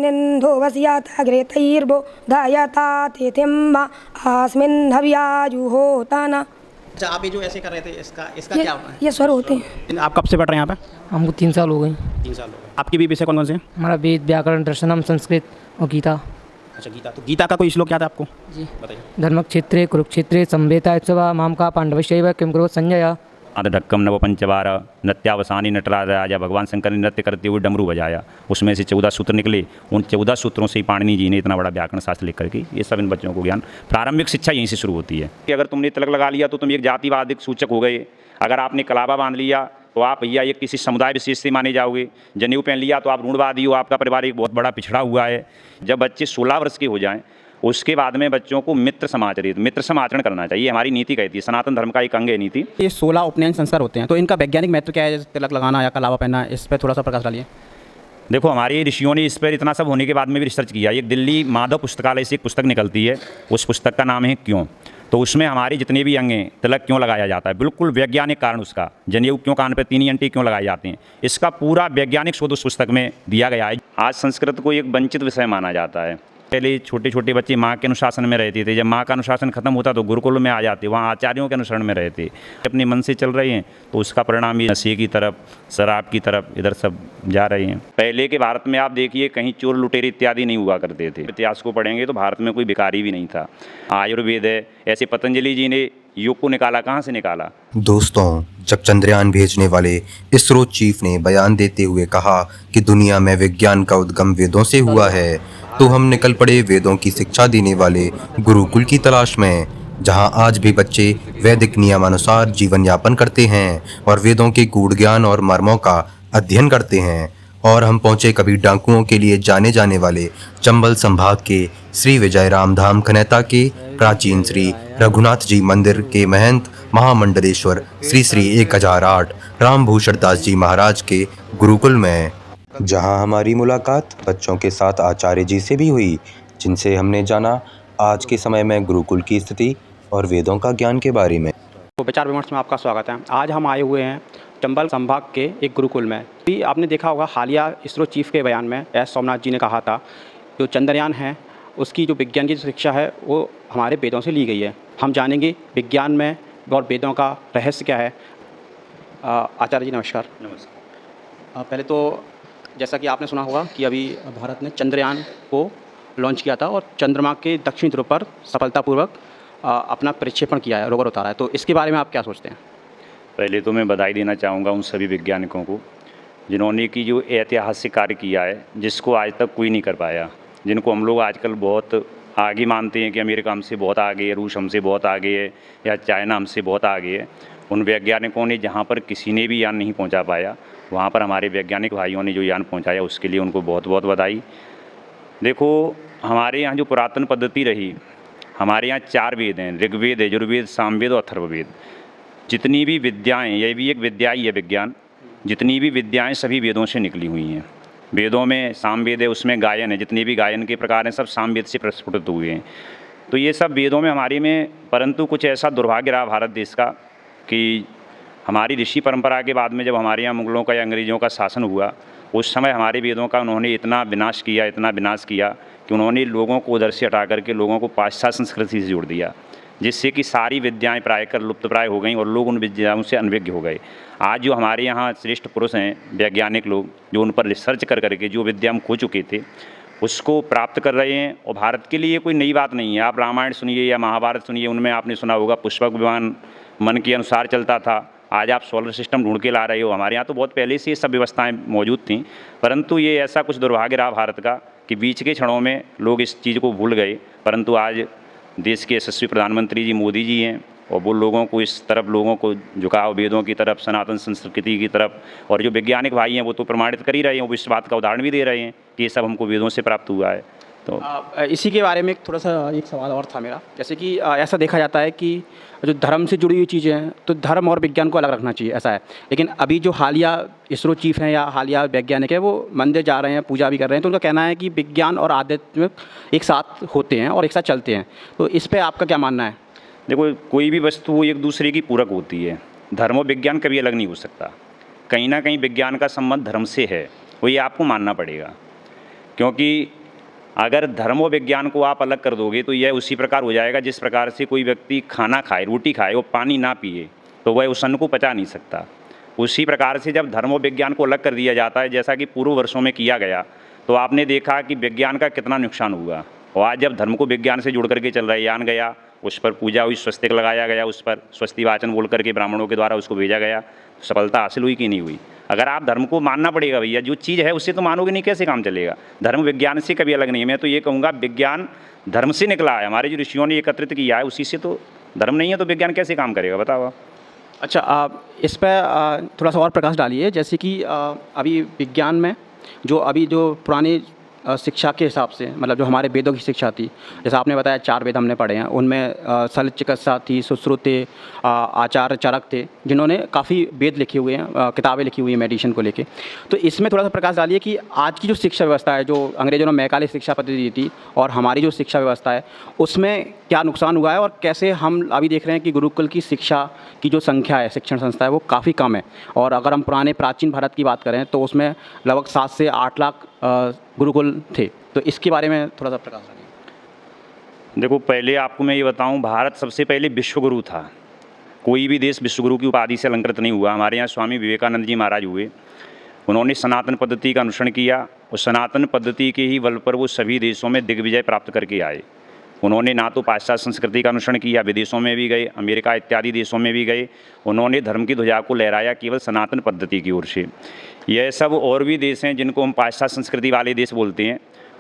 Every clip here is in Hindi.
निन्धो वस्याता घृतैर्भो धायता तिथिं अस्मिन् हव्याजुहोताना। अच्छा, आप ये जो ऐसे कर रहे थे, इसका क्या होता है? ये स्वर होते हैं। आप कब से पढ़ रहे हैं यहाँ पे? हमको 3 साल हो गए। 3 साल हो गए। आपके भी विषय कौन कौन से हैं? हमारा वेद, व्याकरण, दर्शनम, संस्कृत और गीता। अच्छा, गीता। तो गीता का कोई श्लोक याद है आपको? जी, बताइए। धर्मक्षेत्रे कुरुक्षेत्रे संवेतायुत्सवा माम का पांडवशैव किं कुरु संजय। ढक्कम नव पंचवार नृत्यावसानी नटराज राजा भगवान शंकर ने नृत्य करते हुए डमरू बजाया, उसमें से 14 सूत्र निकले। उन 14 सूत्रों से ही पाणिनि जी ने इतना बड़ा व्याकरण शास्त्र लिख करके ये सब इन बच्चों को ज्ञान, प्रारंभिक शिक्षा यहीं से शुरू होती है कि अगर तुमने तिलक लगा लिया तो तुम एक जातिवादिक सूचक हो गए। अगर आपने कलावा बांध लिया तो आप भैया एक किसी समुदाय विशेष से माने जाओगे। जनेऊ पहन लिया तो आप रूढ़वादी हो, आपका परिवार एक बहुत बड़ा पिछड़ा हुआ है। जब बच्चे 16 वर्ष के हो जाएं उसके बाद में बच्चों को मित्र समाचरण करना चाहिए। हमारी नीति कहती है, सनातन धर्म का एक अंग है नीति। ये 16 उपनयन संस्कार होते हैं, तो इनका वैज्ञानिक महत्व क्या है? जैसे तिलक लगाना या कलावा पहनना, इस पर थोड़ा सा प्रकाश डालिए। देखो, हमारे ऋषियों ने इस पर इतना सब होने के बाद में भी रिसर्च किया। एक दिल्ली माधव पुस्तकालय से एक पुस्तक निकलती है, उस पुस्तक का नाम है क्यों। तो उसमें हमारे जितने भी अंग हैं, तिलक क्यों लगाया जाता है, बिल्कुल वैज्ञानिक कारण उसका। जनेऊ क्यों कान पे 3 घंटे क्यों लगाए जाते हैं, इसका पूरा वैज्ञानिक शोध उस पुस्तक में दिया गया है। आज संस्कृत को एक वंचित विषय माना जाता है। पहले छोटे छोटे बच्चे माँ के अनुशासन में रहते थे, जब माँ का अनुशासन खत्म होता तो गुरुकुल में आ जाते, वहाँ आचार्यों के अनुसरण में रहते। अपने मन से चल रहे हैं तो उसका परिणाम ये नशे की तरफ, शराब की तरफ, इधर सब जा रहे हैं। पहले के भारत में आप देखिए कहीं चोर लुटेरे इत्यादि नहीं हुआ करते थे। इतिहास को पढ़ेंगे तो भारत में कोई भिखारी भी नहीं था। आयुर्वेद है, ऐसे पतंजलि जी ने योग को निकाला, कहाँ से निकाला? दोस्तों, जब चंद्रयान भेजने वाले इसरो चीफ ने बयान देते हुए कहा कि दुनिया में विज्ञान का उद्गम वेदों से हुआ है, तो हम निकल पड़े वेदों की शिक्षा देने वाले गुरुकुल की तलाश में, जहां आज भी बच्चे वैदिक नियमानुसार जीवन यापन करते हैं और वेदों के गूढ़ ज्ञान और मर्मों का अध्ययन करते हैं। और हम पहुंचे कभी डाकुओं के लिए जाने जाने वाले चंबल संभाग के श्री विजय राम धाम खनेता के प्राचीन श्री रघुनाथ जी मंदिर के महंत महामंडलेश्वर श्री श्री 1008 रामभूषण दास जी महाराज के गुरुकुल में, जहां हमारी मुलाकात बच्चों के साथ आचार्य जी से भी हुई, जिनसे हमने जाना आज के समय में गुरुकुल की स्थिति और वेदों का ज्ञान के बारे में। तो विचार विमर्श में आपका स्वागत है। आज हम आए हुए हैं चंबल संभाग के एक गुरुकुल में। भी आपने देखा होगा हालिया इसरो चीफ के बयान में एस सोमनाथ जी ने कहा था जो चंद्रयान है उसकी जो विज्ञान की शिक्षा है वो हमारे वेदों से ली गई है। हम जानेंगे विज्ञान में और वेदों का रहस्य क्या है। आचार्य जी नमस्कार। नमस्कार। पहले तो जैसा कि आपने सुना होगा कि अभी भारत ने चंद्रयान को लॉन्च किया था और चंद्रमा के दक्षिणी ध्रुव पर सफलतापूर्वक अपना प्रक्षेपण किया है, रोवर उतारा है। तो इसके बारे में आप क्या सोचते हैं? पहले तो मैं बधाई देना चाहूँगा उन सभी वैज्ञानिकों को जिन्होंने की जो ऐतिहासिक कार्य किया है, जिसको आज तक कोई नहीं कर पाया, जिनको हम लोग आजकल बहुत आगे मानते हैं कि अमेरिका हमसे बहुत आगे है, रूस हमसे बहुत आगे है या चाइना हमसे बहुत आगे है। उन वैज्ञानिकों ने जहाँ पर किसी ने भी यान नहीं पहुँचा पाया, वहाँ पर हमारे वैज्ञानिक भाइयों ने जो यान पहुँचाया उसके लिए उनको बहुत बहुत बधाई। देखो, हमारे यहाँ जो पुरातन पद्धति रही, हमारे यहाँ 4 वेद हैं, ऋग्वेद, यजुर्वेद, सामवेद और अथर्ववेद। जितनी भी विद्याएं, ये भी एक विद्या ही है विज्ञान, जितनी भी विद्याएं सभी वेदों से निकली हुई हैं। वेदों में सामवेद है, उसमें गायन है, जितने भी गायन के प्रकार हैं सब सामवेद से प्रस्फुटित हुए हैं। तो ये सब वेदों में हमारे में, परंतु कुछ ऐसा दुर्भाग्य रहा भारत देश का कि हमारी ऋषि परंपरा के बाद में जब हमारे यहाँ मुगलों का या अंग्रेज़ों का शासन हुआ, उस समय हमारे वेदों का उन्होंने इतना विनाश किया कि उन्होंने लोगों को उधर से हटा करके लोगों को पाश्चात्य संस्कृति से जोड़ दिया, जिससे कि सारी विद्याएं प्रायकर लुप्तप्राय हो गई और लोग उन विद्याओं से अनभिज्ञ हो गए। आज जो हमारे यहाँ श्रेष्ठ पुरुष हैं, वैज्ञानिक लोग, जो उन पर रिसर्च कर करके जो विद्या हम खो चुके थे उसको प्राप्त कर रहे हैं। और भारत के लिए कोई नई बात नहीं है। आप रामायण सुनिए या महाभारत सुनिए, उनमें आपने सुना होगा पुष्पक विमान मन के अनुसार चलता था। आज आप सोलर सिस्टम ढूंढ के ला रहे हो। हमारे यहाँ तो बहुत पहले से ये सब व्यवस्थाएं मौजूद थीं, परंतु ये ऐसा कुछ दुर्भाग्य रहा भारत का कि बीच के क्षणों में लोग इस चीज़ को भूल गए। परंतु आज देश के यशस्वी प्रधानमंत्री जी मोदी जी हैं और वो लोगों को इस तरफ, लोगों को झुकाव वेदों की तरफ, सनातन संस्कृति की तरफ, और जो वैज्ञानिक भाई हैं वो तो प्रमाणित कर ही रहे हैं, वो इस बात का उदाहरण भी दे रहे हैं कि ये सब हमको वेदों से प्राप्त हुआ है। तो इसी के बारे में थोड़ा सा एक सवाल और था मेरा। जैसे कि ऐसा देखा जाता है कि जो धर्म से जुड़ी हुई चीज़ें हैं तो धर्म और विज्ञान को अलग रखना चाहिए, ऐसा है। लेकिन अभी जो हालिया इसरो चीफ हैं या हालिया वैज्ञानिक है वो मंदिर जा रहे हैं, पूजा भी कर रहे हैं, तो उनका कहना है कि विज्ञान और आध्यात्मिक एक साथ होते हैं और एक साथ चलते हैं। तो इस पर आपका क्या मानना है? देखो, कोई भी वस्तु एक दूसरे की पूरक होती है। धर्म और विज्ञान कभी अलग नहीं हो सकता। कहीं ना कहीं विज्ञान का संबंध धर्म से है, वो ये आपको मानना पड़ेगा। क्योंकि अगर धर्म और विज्ञान को आप अलग कर दोगे तो यह उसी प्रकार हो जाएगा जिस प्रकार से कोई व्यक्ति खाना खाए, रोटी खाए और पानी ना पिए तो वह उस अन्न को पचा नहीं सकता। उसी प्रकार से जब धर्म और विज्ञान को अलग कर दिया जाता है, जैसा कि पूर्व वर्षों में किया गया, तो आपने देखा कि विज्ञान का कितना नुकसान हुआ। और आज जब धर्म को विज्ञान से जुड़ करके चल रहा है, यान गया, उस पर पूजा हुई, स्वस्तिक लगाया गया, उस पर स्वस्ति वाचन बोल करके ब्राह्मणों के द्वारा उसको भेजा गया, सफलता हासिल हुई कि नहीं हुई। अगर आप धर्म को मानना पड़ेगा भैया, जो चीज़ है उससे तो मानोगे नहीं, कैसे काम चलेगा। धर्म विज्ञान से कभी अलग नहीं है। मैं तो ये कहूँगा विज्ञान धर्म से निकला है, हमारे जो ऋषियों ने एकत्रित किया है उसी से, तो धर्म नहीं है तो विज्ञान कैसे काम करेगा, बताओ। अच्छा, आप इस पर थोड़ा सा और प्रकाश डालिए। जैसे कि अभी विज्ञान में जो पुरानी शिक्षा के हिसाब से, मतलब जो हमारे वेदों की शिक्षा थी, जैसा आपने बताया 4 वेद हमने पढ़े हैं, उनमें शल्य चिकित्सा थी, सुश्रुत थे, आचार्य चरक थे, जिन्होंने काफ़ी वेद लिखे हुए हैं, किताबें लिखी हुई हैं मेडिसिन को लेके। तो इसमें थोड़ा सा प्रकाश डालिए कि आज की जो शिक्षा व्यवस्था है, जो अंग्रेजों ने मैकाले शिक्षा पद्धति दी थी, और हमारी जो शिक्षा व्यवस्था है उसमें क्या नुकसान हुआ है, और कैसे हम अभी देख रहे हैं कि गुरुकुल की शिक्षा की जो संख्या है, शिक्षण संस्था है, वो काफ़ी कम है। और अगर हम पुराने प्राचीन भारत की बात करें तो उसमें लगभग 7 से 8 लाख गुरुकुल थे। तो इसके बारे में थोड़ा सा प्रकाश डालिए। देखो, पहले आपको मैं ये बताऊं, भारत सबसे पहले विश्वगुरु था। कोई भी देश विश्वगुरु की उपाधि से अलंकृत नहीं हुआ। हमारे यहाँ स्वामी विवेकानंद जी महाराज हुए, उन्होंने सनातन पद्धति का अनुसरण किया, और सनातन पद्धति के ही बल पर वो सभी देशों में दिग्विजय प्राप्त करके आए। उन्होंने ना तो पाश्चात्य संस्कृति का अनुसरण किया, विदेशों में भी गए, अमेरिका इत्यादि देशों में भी गए, उन्होंने धर्म की ध्वजा को लहराया केवल सनातन पद्धति की ओर से। यह सब और भी देश हैं जिनको हम पाश्चात्य संस्कृति वाले देश बोलते हैं,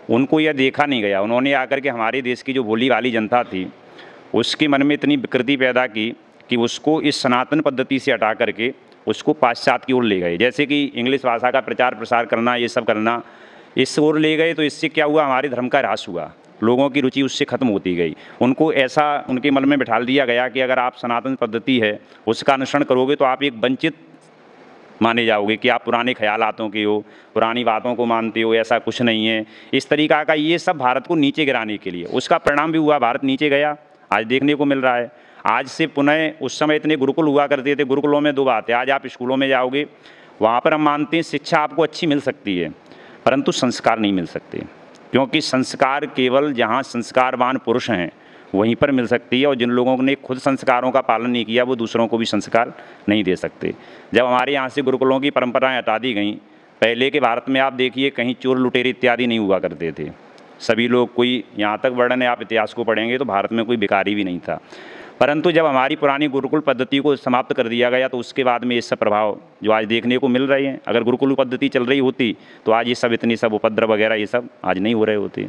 उनको यह देखा नहीं गया। उन्होंने आकर के हमारे देश की जो भोली वाली जनता थी उसके मन में इतनी विकृति पैदा की कि उसको इस सनातन पद्धति से हटा करके उसको पाश्चात्य की ओर ले गए। जैसे कि इंग्लिश भाषा का प्रचार प्रसार करना, ये सब करना, इस ओर ले गए। तो इससे क्या हुआ, हमारे धर्म का ह्रास हुआ, लोगों की रुचि उससे खत्म होती गई। उनको ऐसा उनके मन में बिठा दिया गया कि अगर आप सनातन पद्धति है उसका अनुसरण करोगे तो आप एक वंचित माने जाओगे, कि आप पुराने ख्यालातों के हो, पुरानी बातों को मानते हो, ऐसा कुछ नहीं है। इस तरीका का ये सब भारत को नीचे गिराने के लिए, उसका परिणाम भी हुआ, भारत नीचे गया, आज देखने को मिल रहा है। आज से पुनः, उस समय इतने गुरुकुल हुआ करते थे, गुरुकुलों में 2 बातें, आज आप स्कूलों में जाओगे, वहाँ पर हम मानते हैं शिक्षा आपको अच्छी मिल सकती है, परंतु संस्कार नहीं मिल सकते, क्योंकि संस्कार केवल जहाँ संस्कारवान पुरुष हैं वहीं पर मिल सकती है, और जिन लोगों ने खुद संस्कारों का पालन नहीं किया वो दूसरों को भी संस्कार नहीं दे सकते। जब हमारे यहाँ से गुरुकुलों की परंपराएं हटा दी गईं, पहले के भारत में आप देखिए कहीं चोर लुटेरे इत्यादि नहीं हुआ करते थे, सभी लोग, कोई यहाँ तक वर्णन है, आप इतिहास को पढ़ेंगे तो भारत में कोई भिखारी भी नहीं था। परंतु जब हमारी पुरानी गुरुकुल पद्धति को समाप्त कर दिया गया तो उसके बाद में ये सब प्रभाव जो आज देखने को मिल रहे हैं, अगर गुरुकुल पद्धति चल रही होती तो आज ये सब इतनी सब उपद्रव वगैरह ये सब आज नहीं हो रहे होते।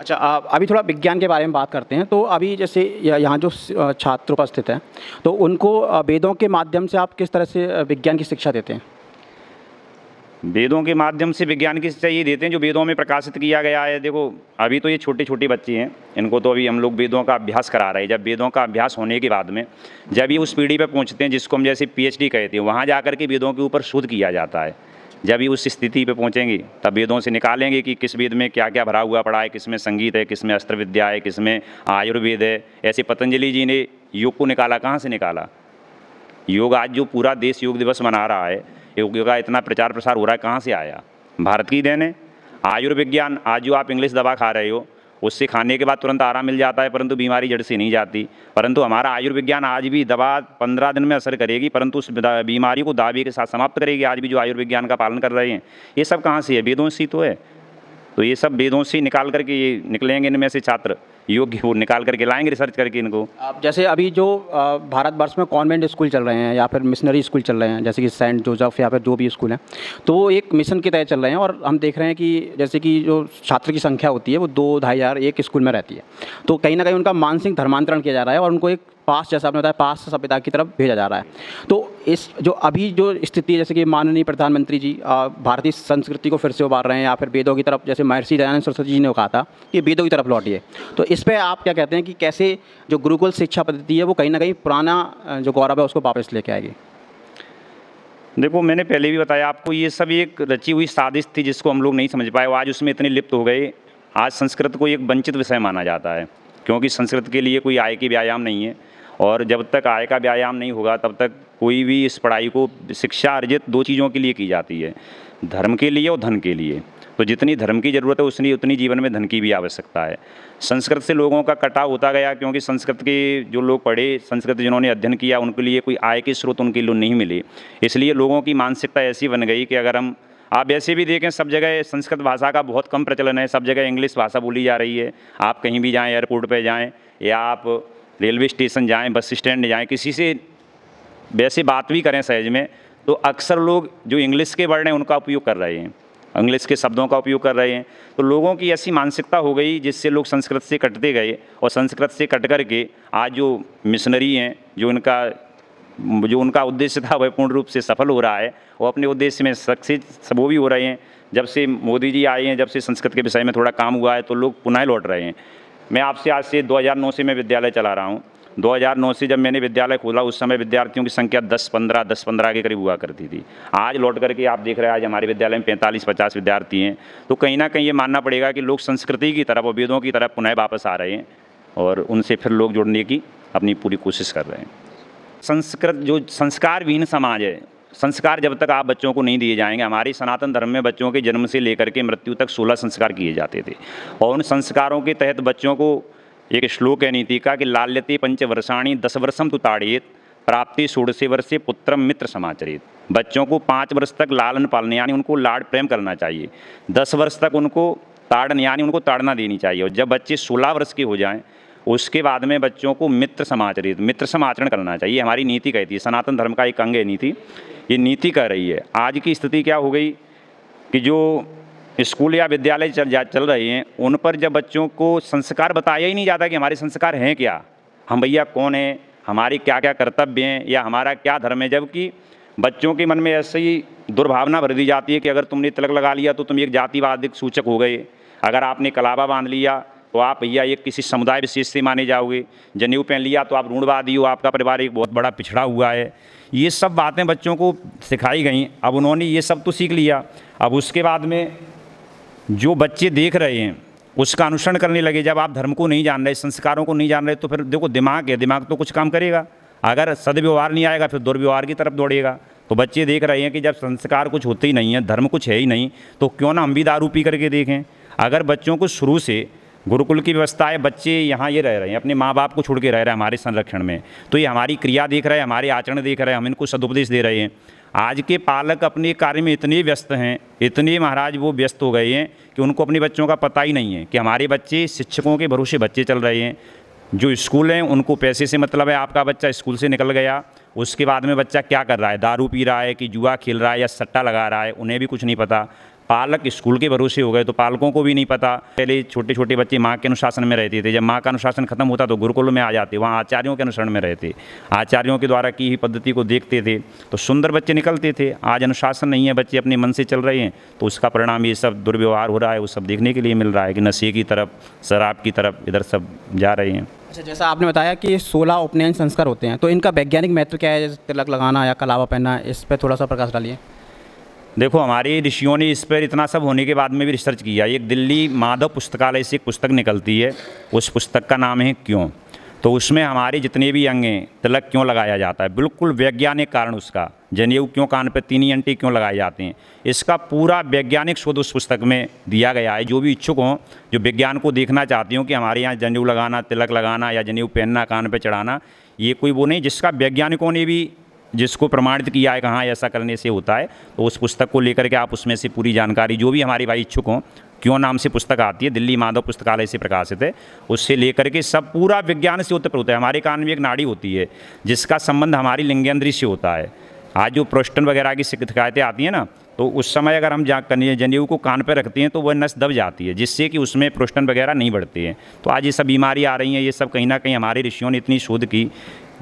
अच्छा, अभी थोड़ा विज्ञान के बारे में बात करते हैं। तो अभी जैसे यहाँ जो छात्र उपस्थित हैं, तो उनको वेदों के माध्यम से आप किस तरह से विज्ञान की शिक्षा देते हैं? वेदों के माध्यम से विज्ञान की शिक्षा ये देते हैं जो वेदों में प्रकाशित किया गया है। देखो, अभी तो ये छोटे छोटे बच्चे हैं, इनको तो अभी हम लोग वेदों का अभ्यास करा रहे हैं। जब वेदों का अभ्यास होने के बाद में जब ये उस पीढ़ी पे पहुंचते हैं जिसको हम जैसे PhD कहते हैं, वहाँ जा कर के वेदों के ऊपर शोध किया जाता है। जब ये उस स्थिति पे पहुंचेंगे तब वेदों से निकालेंगे कि किस वेद में क्या क्या भरा हुआ पड़ा है, किस में संगीत है, किस में अस्त्र विद्या है, किस में आयुर्वेद है। ऐसे पतंजलि जी ने योग को निकाला, कहाँ से निकाला? योग आज जो पूरा देश योग दिवस मना रहा है, योग का इतना प्रचार प्रसार हो रहा है, कहाँ से आया? भारत की देन है। आयुर्विज्ञान, आज जो आप इंग्लिश दवा खा रहे हो उससे खाने के बाद तुरंत आराम मिल जाता है, परंतु बीमारी जड़ से नहीं जाती। परंतु हमारा आयुर्विज्ञान आज भी दवा 15 दिन में असर करेगी, परंतु उस बीमारी को दावे के साथ समाप्त करेगी। आज भी जो आयुर्विज्ञान का पालन कर रहे हैं, ये सब कहाँ से है? वेदों से तो है। तो ये सब वेदों से निकाल करके ये निकलेंगे, इनमें से छात्र योग्य वो निकाल करके लाएंगे, रिसर्च करके इनको। आप जैसे अभी जो भारतवर्ष में कॉन्वेंट स्कूल चल रहे हैं या फिर मिशनरी स्कूल चल रहे हैं, जैसे कि सेंट जोसेफ या फिर जो भी स्कूल हैं, तो वो एक मिशन के तहत चल रहे हैं। और हम देख रहे हैं कि जैसे कि जो छात्र की संख्या होती है वो 2-2.5 हज़ार एक स्कूल में रहती है। तो कहीं ना कहीं उनका मानसिक धर्मांतरण किया जा रहा है और उनको एक पास, जैसा आपने बताया, पास सभ्यता की तरफ भेजा जा रहा है। तो इस जो अभी जो स्थिति है, जैसे कि माननीय प्रधानमंत्री जी भारतीय संस्कृति को फिर से उभार रहे हैं या फिर वेदों की तरफ, जैसे महर्षि दयानंद सरस्वती जी ने कहा था कि वेदों की तरफ लौटिए, तो इस पर आप क्या कहते हैं कि कैसे जो गुरुकुल शिक्षा पद्धति है वो कहीं ना कहीं पुराना जो गौरव है उसको वापस लेके आएगी? देखो, मैंने पहले भी बताया आपको, ये सब एक रची हुई साजिश थी जिसको हम लोग नहीं समझ पाए। आज उसमें इतने लिप्त हो गए। आज संस्कृत को एक वंचित विषय माना जाता है, क्योंकि संस्कृत के लिए कोई आय की व्यायाम नहीं है। और जब तक आय का व्यायाम नहीं होगा तब तक कोई भी इस पढ़ाई को, शिक्षा अर्जित 2 चीज़ों के लिए की जाती है, धर्म के लिए और धन के लिए। तो जितनी धर्म की ज़रूरत है उतनी जीवन में धन की भी आवश्यकता है। संस्कृत से लोगों का कटाव होता गया, क्योंकि संस्कृत के जो लोग पढ़े, संस्कृत जिन्होंने अध्ययन किया, उनके लिए कोई आय के स्रोत उनके लिए नहीं मिले। इसलिए लोगों की मानसिकता ऐसी बन गई कि अगर हम, आप वैसे भी देखें सब जगह संस्कृत भाषा का बहुत कम प्रचलन है, सब जगह इंग्लिश भाषा बोली जा रही है। आप कहीं भी जाएँ, एयरपोर्ट पर जाएँ या आप रेलवे स्टेशन जाएँ, बस स्टैंड जाएँ, किसी से वैसे बात भी करें सहज में, तो अक्सर लोग जो इंग्लिश के वर्ड हैं उनका उपयोग कर रहे हैं, इंग्लिश के शब्दों का उपयोग कर रहे हैं। तो लोगों की ऐसी मानसिकता हो गई जिससे लोग संस्कृत से कटते गए, और संस्कृत से कट कर के आज जो मिशनरी हैं, जो उनका उद्देश्य था वह पूर्ण रूप से सफल हो रहा है, वो अपने उद्देश्य में सक्सेस वो भी हो रहे हैं। जब से मोदी जी आए हैं, जब से संस्कृत के विषय में थोड़ा काम हुआ है, तो लोग पुनः लौट रहे हैं। मैं आपसे आज से 2009 से मैं विद्यालय चला रहा हूँ। 2009 से जब मैंने विद्यालय खोला, उस समय विद्यार्थियों की संख्या 10-15 के करीब हुआ करती थी। आज लौट करके आप देख रहे हैं, आज हमारे विद्यालय में 45-50 विद्यार्थी हैं। तो कहीं ना कहीं ये मानना पड़ेगा कि लोग संस्कृति की तरफ और वेदों की तरफ पुनः वापस आ रहे हैं, और उनसे फिर लोग जुड़ने की अपनी पूरी कोशिश कर रहे हैं। संस्कृत जो संस्कारविहीन समाज है, संस्कार जब तक आप बच्चों को नहीं दिए जाएंगे, हमारे सनातन धर्म में बच्चों के जन्म से लेकर के मृत्यु तक 16 संस्कार किए जाते थे, और उन संस्कारों के तहत बच्चों को एक श्लोक है नीति का कि लाल्यते 5 वर्षाणि 10 वर्षम तु ताड़येत प्राप्ति 16 वर्षे पुत्रम मित्र समाचरेत। बच्चों को 5 वर्ष तक लालन पालन यानी उनको लाड प्रेम करना चाहिए, 10 वर्ष तक उनको ताड़न यानी उनको ताड़ना देनी चाहिए, और जब बच्चे 16 वर्ष के हो जाएं उसके बाद में बच्चों को मित्र समाचरण करना चाहिए। हमारी नीति कहती है, सनातन धर्म का एक अंग है नीति, ये नीति कह रही है। आज की स्थिति क्या हो गई कि जो स्कूल या विद्यालय चल रहे हैं, उन पर जब बच्चों को संस्कार बताया ही नहीं जाता कि हमारे संस्कार हैं क्या, हम भैया कौन हैं, हमारे क्या क्या कर्तव्य हैं, या हमारा क्या धर्म है। जबकि बच्चों के मन में ऐसे ही दुर्भावना भर दी जाती है कि अगर तुमने तिलक लगा लिया तो तुम एक जातिवादिक सूचक हो गए, अगर आपने कलावा बांध लिया तो आप भैया एक किसी समुदाय विशेष से माने जाओगे, जनेऊ पहन लिया तो आप रूढ़वादी हो, आपका परिवार एक बहुत बड़ा पिछड़ा हुआ है। ये सब बातें बच्चों को सिखाई गई। अब उन्होंने ये सब तो सीख लिया, अब उसके बाद में जो बच्चे देख रहे हैं उसका अनुसरण करने लगे। जब आप धर्म को नहीं जान रहे, संस्कारों को नहीं जान रहे, तो फिर देखो दिमाग है, दिमाग तो कुछ काम करेगा। अगर सदव्यवहार नहीं आएगा फिर दुर्व्यवहार की तरफ दौड़ेगा। तो बच्चे देख रहे हैं कि जब संस्कार कुछ होते ही नहीं है, धर्म कुछ है ही नहीं, तो क्यों ना हम भी दारू पी करके देखें। अगर बच्चों को शुरू से गुरुकुल की व्यवस्था है, बच्चे यहाँ ये रह रहे हैं, अपने माँ बाप को छोड़ के रह रहे हैं हमारे संरक्षण में, तो ये हमारी क्रिया देख रहे हैं, हमारे आचरण देख रहे हैं, हम इनको सदुपदेश दे रहे हैं। आज के पालक अपने कार्य में इतने व्यस्त हैं, इतने महाराज वो व्यस्त हो गए हैं कि उनको अपने बच्चों का पता ही नहीं है कि हमारे बच्चे शिक्षकों के भरोसे बच्चे चल रहे हैं। जो स्कूल हैं उनको पैसे से मतलब है, आपका बच्चा स्कूल से निकल गया, उसके बाद में बच्चा क्या कर रहा है, दारू पी रहा है कि जुआ खेल रहा है या सट्टा लगा रहा है, उन्हें भी कुछ नहीं पता। पालक स्कूल के भरोसे हो गए तो पालकों को भी नहीं पता। पहले छोटे छोटे बच्चे माँ के अनुशासन में रहते थे, जब माँ का अनुशासन खत्म होता तो गुरुकुल में आ जाते, वहाँ आचार्यों के अनुसरण में रहते, आचार्यों के द्वारा की ही पद्धति को देखते थे, तो सुंदर बच्चे निकलते थे। आज अनुशासन नहीं है, बच्चे अपने मन से चल रहे हैं, तो उसका परिणाम ये सब दुर्व्यवहार हो रहा है, वो सब देखने के लिए मिल रहा है कि नशे की तरफ, शराब की तरफ इधर सब जा रहे हैं। अच्छा, जैसा आपने बताया कि 16 उपनयन संस्कार होते हैं, तो इनका वैज्ञानिक महत्व क्या है, जैसे तिलक लगाना या कलावा पहनना, इस पर थोड़ा सा प्रकाश डालिए। देखो, हमारे ऋषियों ने इस पर इतना सब होने के बाद में भी रिसर्च किया। एक दिल्ली माधव पुस्तकालय से एक पुस्तक निकलती है, उस पुस्तक का नाम है क्यों। तो उसमें हमारे जितने भी अंग हैं, तिलक क्यों लगाया जाता है, बिल्कुल वैज्ञानिक कारण उसका। जनेऊ क्यों कान पे 3 अंटे क्यों लगाए जाते हैं, इसका पूरा वैज्ञानिक शोध उस पुस्तक में दिया गया है। जो भी इच्छुक हों, जो विज्ञान को देखना चाहते हो कि हमारे यहाँ जनेऊ लगाना, तिलक लगाना या जनेऊ पहनना, कान पे चढ़ाना, ये कोई वो नहीं, जिसका वैज्ञानिकों ने भी जिसको प्रमाणित किया है कहाँ ऐसा करने से होता है, तो उस पुस्तक को लेकर के आप उसमें से पूरी जानकारी, जो भी हमारे भाई इच्छुक हों, क्यों नाम से पुस्तक आती है, दिल्ली माधव पुस्तकालय से प्रकाशित है, उससे लेकर के सब पूरा विज्ञान से ओतप्रोत है। हमारे कान में एक नाड़ी होती है जिसका संबंध हमारी लिंगेंद्री से होता है। आज जो प्रोस्टन वगैरह की शिकायतें आती हैं ना, तो उस समय अगर हम जनेऊ को कान पर रखते हैं तो वह नस दब जाती है, जिससे कि उसमें प्रोस्टन वगैरह नहीं बढ़ते हैं। तो आज ये सब बीमारी आ रही हैं, ये सब कहीं ना कहीं हमारे ऋषियों ने इतनी शोध की,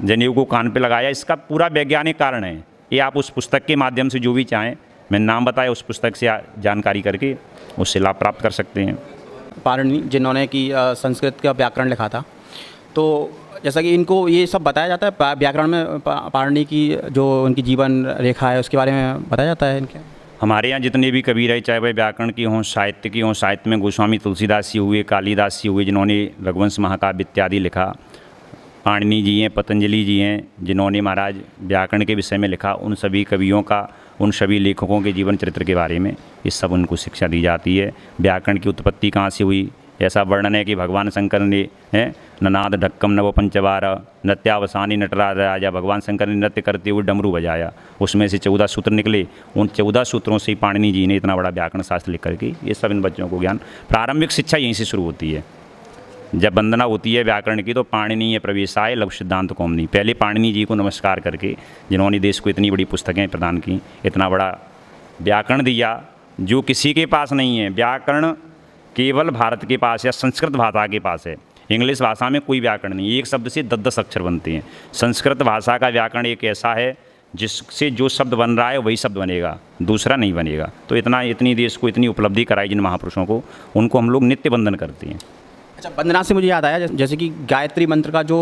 जनेऊ को कान पे लगाया, इसका पूरा वैज्ञानिक कारण है। ये आप उस पुस्तक के माध्यम से जो भी चाहें, मैं नाम बताया, उस पुस्तक से जानकारी करके उससे लाभ प्राप्त कर सकते हैं। पाणिनि जिन्होंने कि संस्कृत का व्याकरण लिखा था, तो जैसा कि इनको ये सब बताया जाता है व्याकरण में, पाणिनि की जो उनकी जीवन रेखा है उसके बारे में बताया जाता है इनके। हमारे यहाँ जितने भी कवि रहे, चाहे वह व्याकरण की हों, साहित्य की हों, साहित्य में गोस्वामी तुलसीदास जी हुए, कालिदास जी हुए, जिन्होंने रघुवंश महाकाव्य इत्यादि लिखा, पाणिनि जी हैं, पतंजलि जी हैं, जिन्होंने महाराज व्याकरण के विषय में लिखा, उन सभी कवियों का, उन सभी लेखकों के जीवन चरित्र के बारे में ये सब उनको शिक्षा दी जाती है। व्याकरण की उत्पत्ति कहाँ से हुई, ऐसा वर्णन है कि भगवान शंकर ने ननाद ढक्कम नव पंचवार नृत्यावसानी नटराज राजा, भगवान शंकर ने नृत्य करते हुए डमरू बजाया, उसमें से 14 सूत्र निकले। उन 14 सूत्रों से ही पाणिनि जी ने इतना बड़ा व्याकरण शास्त्र लिख करके ये सब इन बच्चों को ज्ञान, प्रारंभिक शिक्षा यहीं से शुरू होती है। जब वंदना होती है व्याकरण की तो पाणिनीय प्रवेशाय लघु सिद्धांत कौमुदी, पहले पाणिनि जी को नमस्कार करके, जिन्होंने देश को इतनी बड़ी पुस्तकें प्रदान की, इतना बड़ा व्याकरण दिया जो किसी के पास नहीं है। व्याकरण केवल भारत के पास या संस्कृत भाषा के पास है। इंग्लिश भाषा में कोई व्याकरण नहीं, एक शब्द से 10-10 अक्षर बनते हैं। संस्कृत भाषा का व्याकरण एक ऐसा है जिससे जो शब्द बन रहा है वही शब्द बनेगा, दूसरा नहीं बनेगा। तो इतनी देश को इतनी उपलब्धि कराई जिन महापुरुषों को, उनको हम लोग नित्य वंदन करते हैं। अच्छा, वंदना से मुझे याद आया, जैसे कि गायत्री मंत्र का जो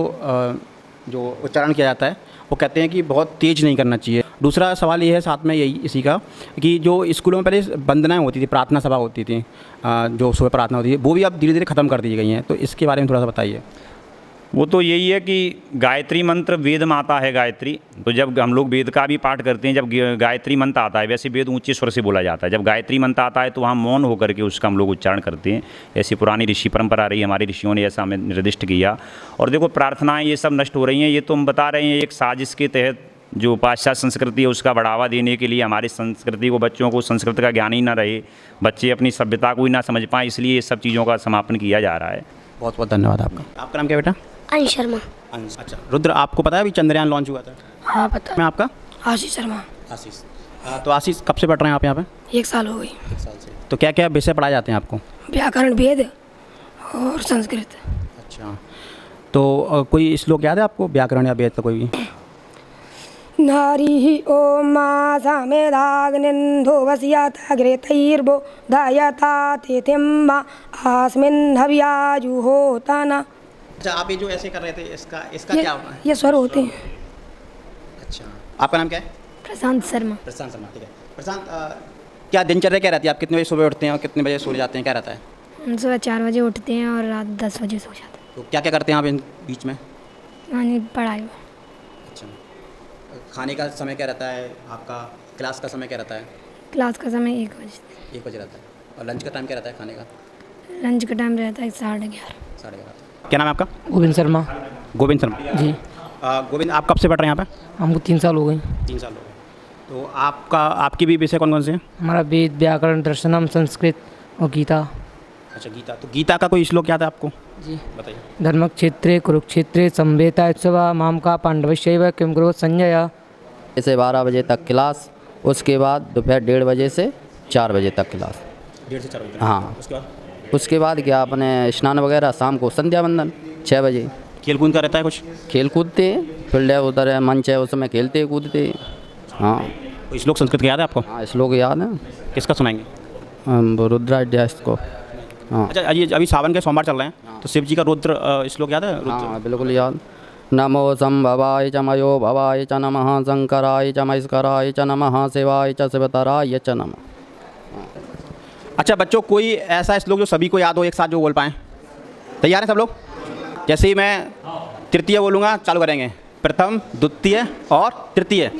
उच्चारण किया जाता है वो कहते हैं कि बहुत तेज नहीं करना चाहिए। दूसरा सवाल ये है साथ में यही इसी का कि जो स्कूलों में पहले वंदनाएं होती थी, प्रार्थना सभा होती थी, जो सुबह प्रार्थना होती थी, वो भी अब धीरे धीरे ख़त्म कर दी गई हैं, तो इसके बारे में थोड़ा सा बताइए। वो तो यही है कि गायत्री मंत्र, वेद माता है गायत्री, तो जब हम लोग वेद का भी पाठ करते हैं, जब गायत्री मंत्र आता है, वैसे वेद ऊंचे स्वर से बोला जाता है, जब गायत्री मंत्र आता है तो वहाँ मौन होकर के उसका हम लोग उच्चारण करते हैं। ऐसी पुरानी ऋषि परंपरा रही, हमारे ऋषियों ने ऐसा हमें निर्दिष्ट किया। और देखो प्रार्थनाएँ ये सब नष्ट हो रही हैं, ये तो हम बता रहे हैं एक साजिश के तहत, जो पाश्चात्य संस्कृति है उसका बढ़ावा देने के लिए, हमारी संस्कृति को, बच्चों को संस्कृत का ज्ञान ही ना रहे, बच्चे अपनी सभ्यता को ही ना समझ पाएँ, इसलिए ये सब चीज़ों का समापन किया जा रहा है। बहुत बहुत धन्यवाद आपका। आपका नाम क्या बेटा? अंश शर्मा। अंश। अच्छा रुद्र, आपको पता है अभी चंद्रयान लॉन्च हुआ था? हाँ पता। मैं आपका आशीष शर्मा। आशीष। तो आशीष कब से पढ़ रहे हैं आप यहाँ पे? 1 साल हो गई। 1 साल से। तो क्या क्या विषय पढ़ाए जाते हैं आपको? व्याकरण, वेद और संस्कृत। अच्छा, तो कोई श्लोक याद है आपको व्याकरण या वेद का कोई भी? नारी ओम मा सामेदाग्निन्धो वस्याता घृतैर्भो धायता तिथिं आस्मिन् हव्याजुहोताना। अच्छा, आप ये जो ऐसे कर रहे थे, इसका क्या होना है? ये स्वर होते हैं। अच्छा, आपका नाम क्या है? प्रशांत शर्मा। प्रशांत शर्मा। ठीक है प्रशांत, क्या दिनचर्या क्या रहती है? आप कितने बजे सुबह उठते हैं और कितने बजे सो जाते हैं, क्या रहता है? हम सुबह 4 बजे उठते हैं और रात 10 बजे सो जाते हैं। तो क्या क्या करते हैं आप इन बीच में? यानी पढ़ाई। अच्छा, खाने का समय क्या रहता है आपका? क्लास का समय क्या रहता है? क्लास का समय 1 बजे। 1 बजे रहता है। और लंच का टाइम क्या रहता है खाने का? लंच का टाइम रहता है 11:30। 11:30। क्या नाम है आपका? गोविंद शर्मा। गोविंद शर्मा जी। गोविंद, आप कब से पढ़ रहे हैं यहाँ पे? हमको 3 साल हो गए। 3 साल हो गए। तो आपकी भी विषय कौन कौन से हैं? हमारा वेद, व्याकरण, दर्शनम, संस्कृत और गीता। अच्छा, गीता। तो गीता का कोई श्लोक याद है आपको? जी। बताइए। धर्मक्षेत्रे कुरुक्षेत्रे संवेता उत्सवा माम का पांडवश्चैव किम कुरुवत् संजय। से 12 बजे तक क्लास, उसके बाद दोपहर 1:30 बजे से 4 बजे तक क्लास। 1:30 से 4 बजे? हाँ। उसके बाद क्या अपने स्नान वगैरह, शाम को संध्या वंदन 6 बजे। खेल कूद का रहता है कुछ? खेल कूदते हैं, फील्ड है उधर है, मंच है, उसमें खेलते कूदते। हाँ। कोई श्लोक संस्कृत का याद है आपको? हाँ, श्लोक याद है। किसका सुनाएंगे? रुद्राध्यास को। हाँ। अच्छा, अभी सावन के सोमवार चल रहे हैं, तो शिव जी का रुद्र श्लोक याद है? हाँ बिल्कुल याद। नमो संभवाय च मयो भवाय च नमः, शंकराय च महेश्वराय च नमः, शिवाय च शिवतराय च नमः। अच्छा बच्चों, कोई ऐसा श्लोक जो सभी को याद हो, एक साथ जो बोल पाएँ? तैयार हैं सब लोग? जैसे ही मैं तृतीय बोलूँगा चालू करेंगे। प्रथम, द्वितीय और तृतीय।